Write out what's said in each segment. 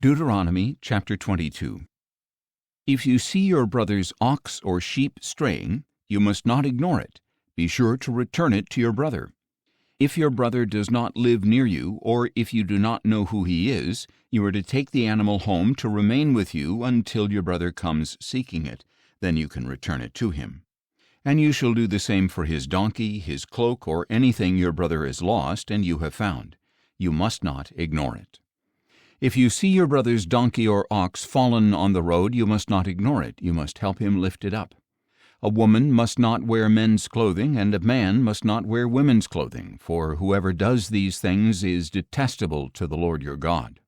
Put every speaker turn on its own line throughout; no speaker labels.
Deuteronomy chapter 22. If you see your brother's ox or sheep straying, you must not ignore it. Be sure to return it to your brother. If your brother does not live near you, or if you do not know who he is, you are to take the animal home to remain with you until your brother comes seeking it. Then you can return it to him. And you shall do the same for his donkey, his cloak, or anything your brother has lost and you have found. You must not ignore it. If you see your brother's donkey or ox fallen on the road, you must not ignore it. You must help him lift it up. A woman must not wear men's clothing, and a man must not wear women's clothing, for whoever does these things is detestable to the Lord your God.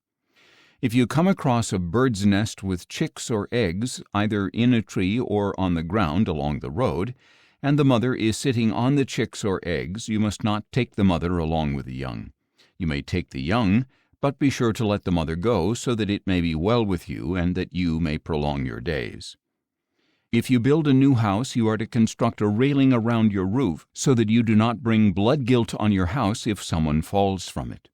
If you come across a bird's nest with chicks or eggs, either in a tree or on the ground along the road, and the mother is sitting on the chicks or eggs, you must not take the mother along with the young. You may take the young, but be sure to let the mother go, so that it may be well with you and that you may prolong your days. If you build a new house, you are to construct a railing around your roof, so that you do not bring blood guilt on your house if someone falls from it.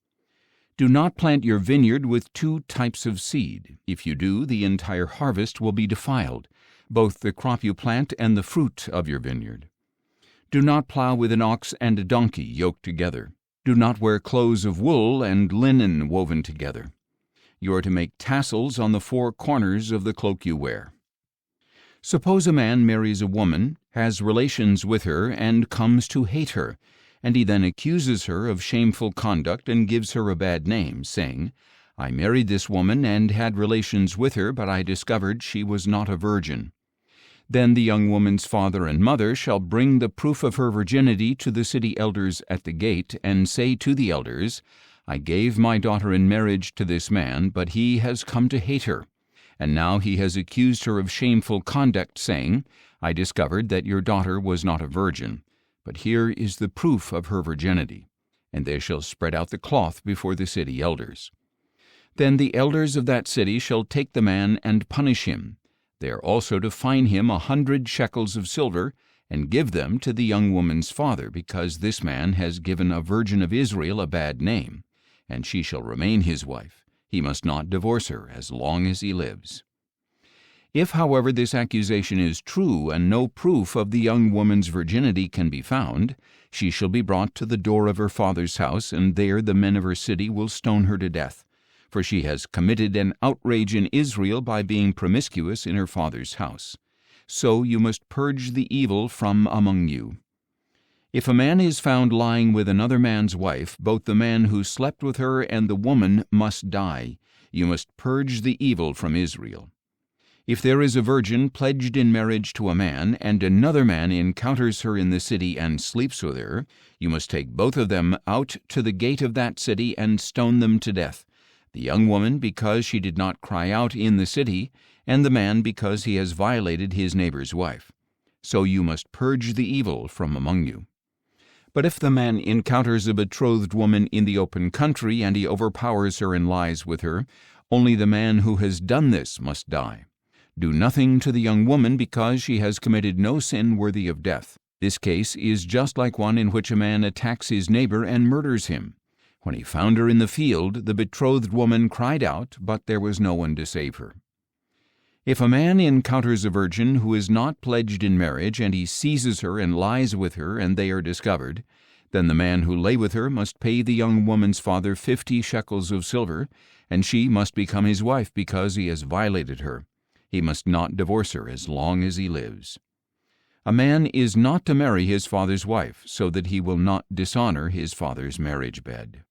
Do not plant your vineyard with two types of seed. If you do, the entire harvest will be defiled, both the crop you plant and the fruit of your vineyard. Do not plow with an ox and a donkey yoked together. Do not wear clothes of wool and linen woven together. You are to make tassels on the four corners of the cloak you wear. Suppose a man marries a woman, has relations with her, and comes to hate her, and he then accuses her of shameful conduct and gives her a bad name, saying, "I married this woman and had relations with her, but I discovered she was not a virgin." Then the young woman's father and mother shall bring the proof of her virginity to the city elders at the gate, and say to the elders, "I gave my daughter in marriage to this man, but he has come to hate her. And now he has accused her of shameful conduct, saying, 'I discovered that your daughter was not a virgin. But here is the proof of her virginity.' And they shall spread out the cloth before the city elders. Then the elders of that city shall take the man and punish him. They are also to fine him 100 shekels of silver, and give them to the young woman's father, because this man has given a virgin of Israel a bad name, and she shall remain his wife. He must not divorce her as long as he lives. If, however, this accusation is true, and no proof of the young woman's virginity can be found, she shall be brought to the door of her father's house, and there the men of her city will stone her to death. For she has committed an outrage in Israel by being promiscuous in her father's house. So you must purge the evil from among you. If a man is found lying with another man's wife, both the man who slept with her and the woman must die. You must purge the evil from Israel. If there is a virgin pledged in marriage to a man, and another man encounters her in the city and sleeps with her, you must take both of them out to the gate of that city and stone them to death. The young woman because she did not cry out in the city, and the man because he has violated his neighbor's wife. So you must purge the evil from among you. But if the man encounters a betrothed woman in the open country, and he overpowers her and lies with her, only the man who has done this must die. Do nothing to the young woman, because she has committed no sin worthy of death. This case is just like one in which a man attacks his neighbor and murders him. When he found her in the field, the betrothed woman cried out, but there was no one to save her. If a man encounters a virgin who is not pledged in marriage, and he seizes her and lies with her, and they are discovered, then the man who lay with her must pay the young woman's father 50 shekels of silver, and she must become his wife because he has violated her. He must not divorce her as long as he lives. A man is not to marry his father's wife, so that he will not dishonor his father's marriage bed.